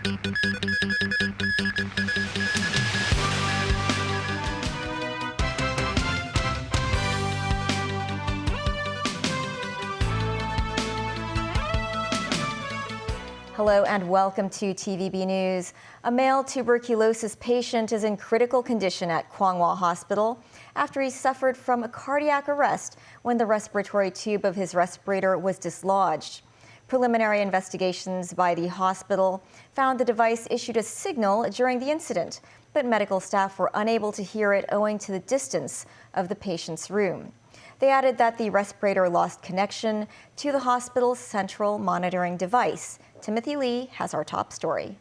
Hello and welcome to TVB News. A male tuberculosis patient is in critical condition at Kwangwa Hospital after he suffered from a cardiac arrest when the respiratory tube of his respirator was dislodged. Preliminary investigations by the hospital found the device issued a signal during the incident, but medical staff were unable to hear it owing to the distance of the patient's room. They added that the respirator lost connection to the hospital's central monitoring device. Timothy Lee has our top story.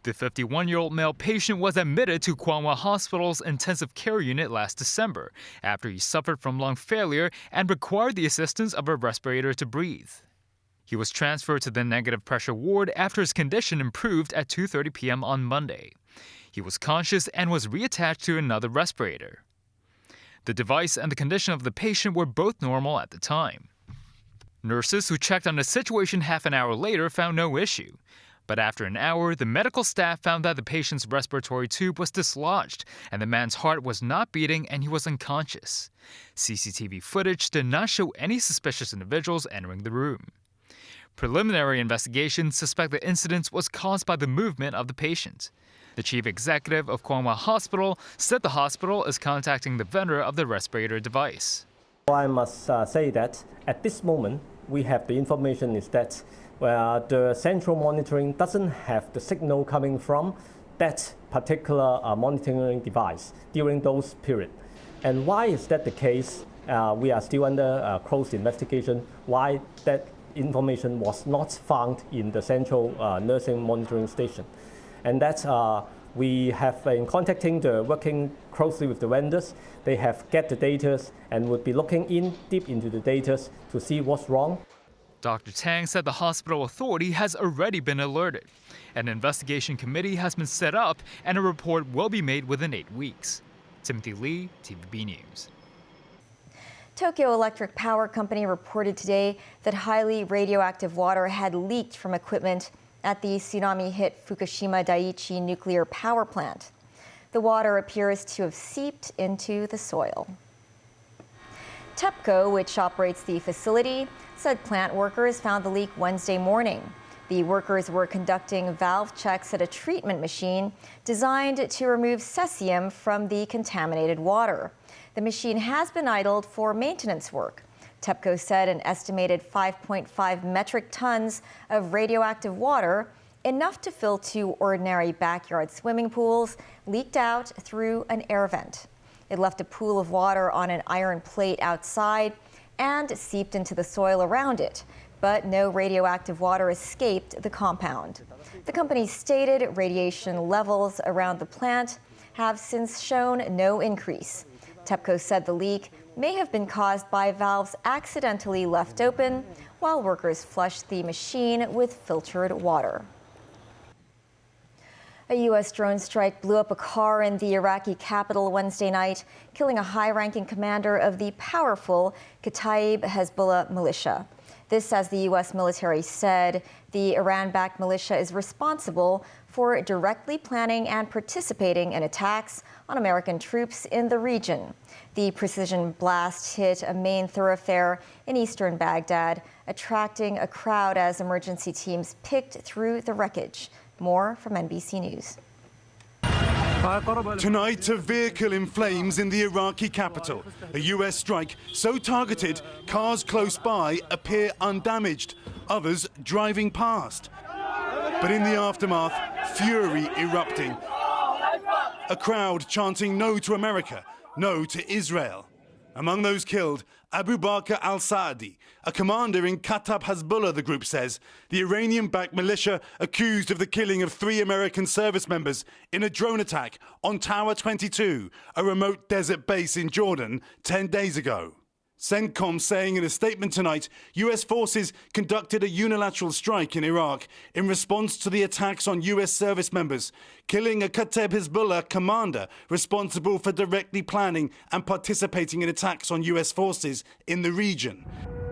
The 51-year-old male patient was admitted to Kwangwa Hospital's intensive care unit last December after he suffered from lung failure and required the assistance of a respirator to breathe. He was transferred to the negative pressure ward after his condition improved at 2:30 p.m. on Monday. He was conscious and was reattached to another respirator. The device and the condition of the patient were both normal at the time. Nurses who checked on the situation half an hour later found no issue. But after an hour, the medical staff found that the patient's respiratory tube was dislodged and the man's heart was not beating and he was unconscious. CCTV footage did not show any suspicious individuals entering the room. Preliminary investigations suspect the incident was caused by the movement of the patient. The chief executive of Kwangwa Hospital said the hospital is contacting the vendor of the respirator device. I must say that at this moment, we have the information is that the central monitoring doesn't have the signal coming from that particular monitoring device during those periods. And why is that the case? We are still under close investigation why that information was not found in the central nursing monitoring station. And that's we have been working closely with the vendors. They have get the data and would be looking deep into the data to see what's wrong. Dr. Tang said the hospital authority has already been alerted. An investigation committee has been set up and a report will be made within 8 weeks. Timothy Lee, TVB News. Tokyo Electric Power Company reported today that highly radioactive water had leaked from equipment at the tsunami-hit Fukushima Daiichi nuclear power plant. The water appears to have seeped into the soil. TEPCO, which operates the facility, said plant workers found the leak Wednesday morning. The workers were conducting valve checks at a treatment machine designed to remove cesium from the contaminated water. The machine has been idled for maintenance work. TEPCO said an estimated 5.5 metric tons of radioactive water, enough to fill 2 ordinary backyard swimming pools, leaked out through an air vent. It left a pool of water on an iron plate outside and seeped into the soil around it, but no radioactive water escaped the compound. The company stated radiation levels around the plant have since shown no increase. TEPCO said the leak may have been caused by valves accidentally left open while workers flushed the machine with filtered water. A U.S. drone strike blew up a car in the Iraqi capital Wednesday night, killing a high-ranking commander of the powerful Kataib Hezbollah militia. This, as the U.S. military said, the Iran-backed militia is responsible for directly planning and participating in attacks on American troops in the region. The precision blast hit a main thoroughfare in eastern Baghdad, attracting a crowd as emergency teams picked through the wreckage. More from NBC News. Tonight, a vehicle in flames in the Iraqi capital. A U.S. strike so targeted, cars close by appear undamaged, others driving past. But in the aftermath, fury erupting. A crowd chanting no to America, no to Israel. Among those killed, Abu Bakr al-Saadi, a commander in Kataib Hezbollah, the group says, the Iranian-backed militia accused of the killing of 3 American service members in a drone attack on Tower 22, a remote desert base in Jordan, 10 days ago. CENTCOM saying in a statement tonight, U.S. forces conducted a unilateral strike in Iraq in response to the attacks on U.S. service members, killing a Kataib Hezbollah commander responsible for directly planning and participating in attacks on U.S. forces in the region.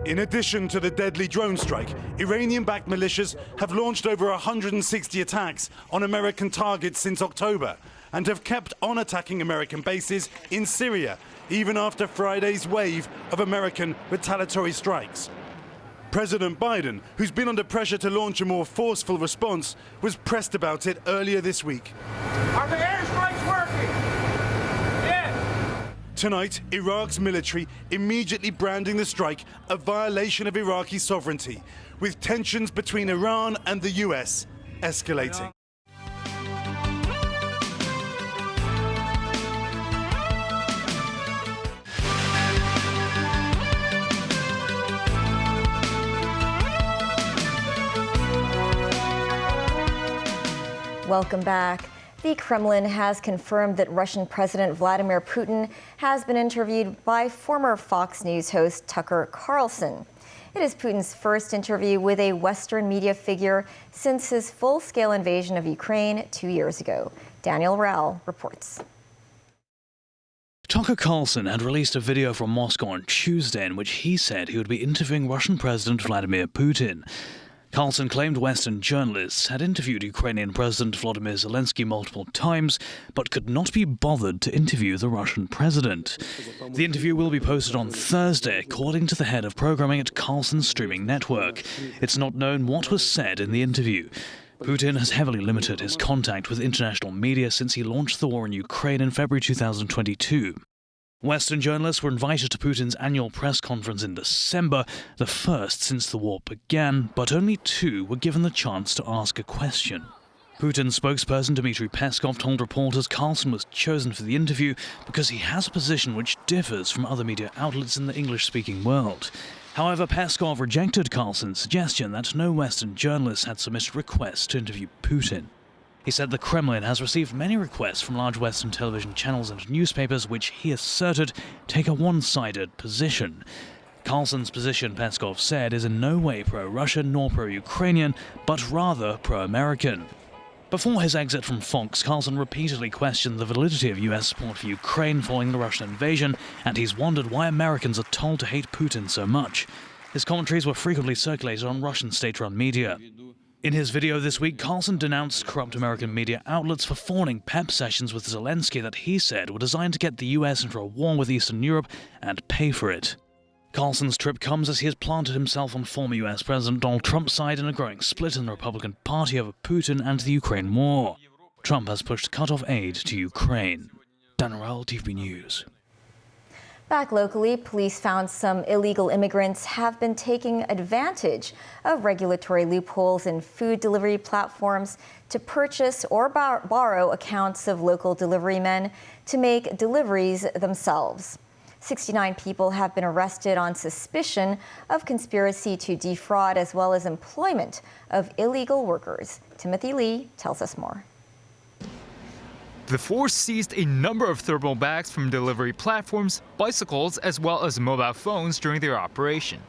In addition to the deadly drone strike, Iranian-backed militias have launched over 160 attacks on American targets since October and have kept on attacking American bases in Syria, even after Friday's wave of American retaliatory strikes. President Biden, who's been under pressure to launch a more forceful response, was pressed about it earlier this week. Are the airstrikes working? Yes. Tonight, Iraq's military immediately branding the strike a violation of Iraqi sovereignty, with tensions between Iran and the US escalating. Welcome back. The Kremlin has confirmed that Russian President Vladimir Putin has been interviewed by former Fox News host Tucker Carlson. It is Putin's first interview with a Western media figure since his full-scale invasion of Ukraine 2 years ago. Daniel Rao reports. Tucker Carlson had released a video from Moscow on Tuesday in which he said he would be interviewing Russian President Vladimir Putin. Carlson claimed Western journalists had interviewed Ukrainian President Volodymyr Zelensky multiple times, but could not be bothered to interview the Russian president. The interview will be posted on Thursday, according to the head of programming at Carlson's streaming network. It's not known what was said in the interview. Putin has heavily limited his contact with international media since he launched the war in Ukraine in February 2022. Western journalists were invited to Putin's annual press conference in December, the first since the war began, but only 2 were given the chance to ask a question. Putin's spokesperson Dmitry Peskov told reporters Carlson was chosen for the interview because he has a position which differs from other media outlets in the English-speaking world. However, Peskov rejected Carlson's suggestion that no Western journalists had submitted requests to interview Putin. He said the Kremlin has received many requests from large Western television channels and newspapers which he asserted take a one-sided position. Carlson's position, Peskov said, is in no way pro-Russian nor pro-Ukrainian, but rather pro-American. Before his exit from Fox, Carlson repeatedly questioned the validity of US support for Ukraine following the Russian invasion, and he's wondered why Americans are told to hate Putin so much. His commentaries were frequently circulated on Russian state-run media. In his video this week, Carlson denounced corrupt American media outlets for fawning pep sessions with Zelensky that he said were designed to get the US into a war with Eastern Europe and pay for it. Carlson's trip comes as he has planted himself on former US President Donald Trump's side in a growing split in the Republican Party over Putin and the Ukraine war. Trump has pushed cut-off aid to Ukraine. Dan Rowell, TVB News. Back locally, police found some illegal immigrants have been taking advantage of regulatory loopholes in food delivery platforms to purchase or borrow accounts of local delivery men to make deliveries themselves. 69 people have been arrested on suspicion of conspiracy to defraud as well as employment of illegal workers. Timothy Lee tells us more. The force seized a number of thermal bags from delivery platforms, bicycles, as well as mobile phones during their operation.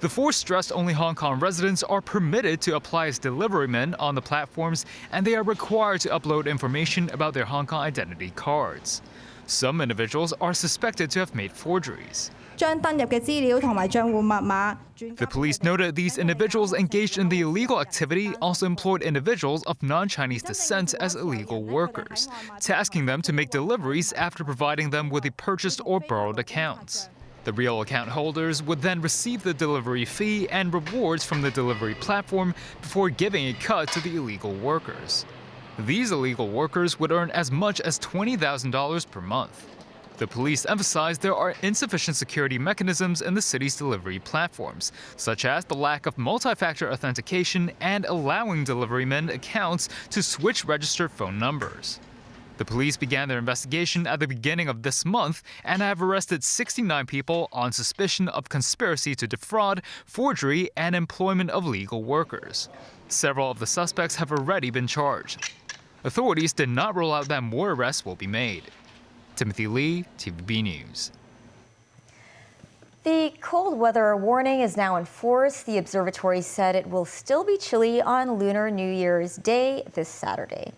The force stressed only Hong Kong residents are permitted to apply as delivery men on the platforms, and they are required to upload information about their Hong Kong identity cards. Some individuals are suspected to have made forgeries. The police noted these individuals engaged in the illegal activity also employed individuals of non-Chinese descent as illegal workers, tasking them to make deliveries after providing them with the purchased or borrowed accounts. The real account holders would then receive the delivery fee and rewards from the delivery platform before giving a cut to the illegal workers. These illegal workers would earn as much as $20,000 per month. The police emphasized there are insufficient security mechanisms in the city's delivery platforms, such as the lack of multi-factor authentication and allowing deliverymen accounts to switch registered phone numbers. The police began their investigation at the beginning of this month and have arrested 69 people on suspicion of conspiracy to defraud, forgery, and employment of legal workers. Several of the suspects have already been charged. Authorities did not rule out that more arrests will be made. Timothy Lee, TVB News. The cold weather warning is now in force. The observatory said it will still be chilly on Lunar New Year's Day this Saturday.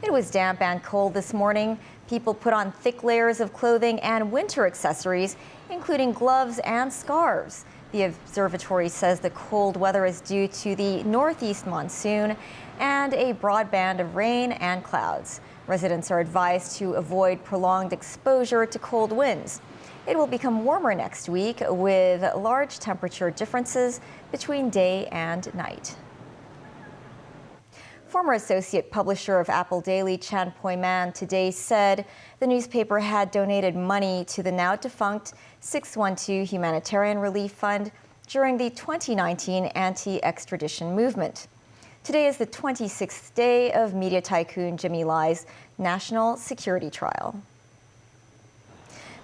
It was damp and cold this morning. People put on thick layers of clothing and winter accessories, including gloves and scarves. The observatory says the cold weather is due to the northeast monsoon and a broad band of rain and clouds. Residents are advised to avoid prolonged exposure to cold winds. It will become warmer next week with large temperature differences between day and night. Former associate publisher of Apple Daily, Chan Poi-man, today said the newspaper had donated money to the now defunct 612 Humanitarian Relief Fund during the 2019 anti-extradition movement. Today is the 26th day of media tycoon Jimmy Lai's national security trial.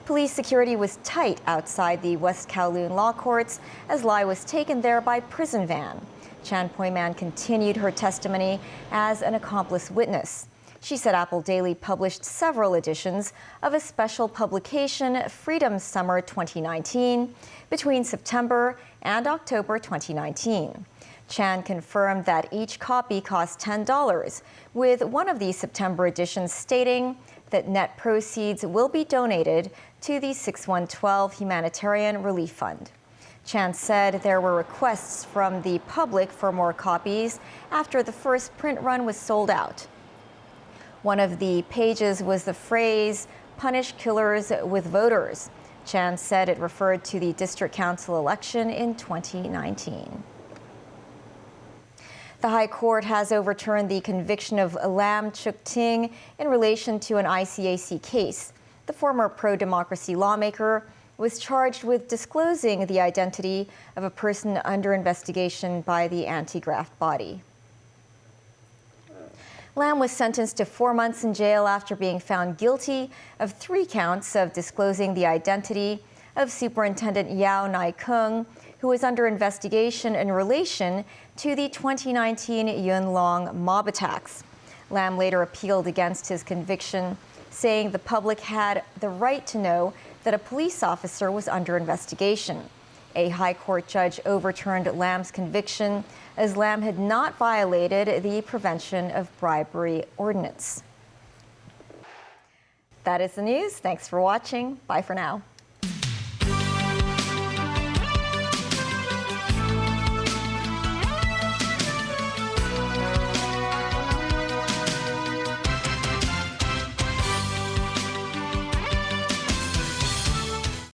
Police security was tight outside the West Kowloon Law Courts as Lai was taken there by prison van. Chan Poi-man continued her testimony as an accomplice witness. She said Apple Daily published several editions of a special publication, Freedom Summer 2019, between September and October 2019. Chan confirmed that each copy cost $10, with one of the September editions stating that net proceeds will be donated to the 6112 Humanitarian Relief Fund. Chan said there were requests from the public for more copies after the first print run was sold out. One of the pages was the phrase, "Punish killers with voters." Chan said it referred to the district council election in 2019. The High Court has overturned the conviction of Lam Chuk-ting in relation to an ICAC case. The former pro-democracy lawmaker was charged with disclosing the identity of a person under investigation by the anti-graft body. Lam was sentenced to 4 months in jail after being found guilty of 3 counts of disclosing the identity of Superintendent Yao Nai-kung, who was under investigation in relation to the 2019 Yuen Long mob attacks. Lam later appealed against his conviction, saying the public had the right to know that a police officer was under investigation. A High Court judge overturned Lam's conviction as Lam had not violated the Prevention of Bribery Ordinance. That is the news. Thanks for watching. Bye for now.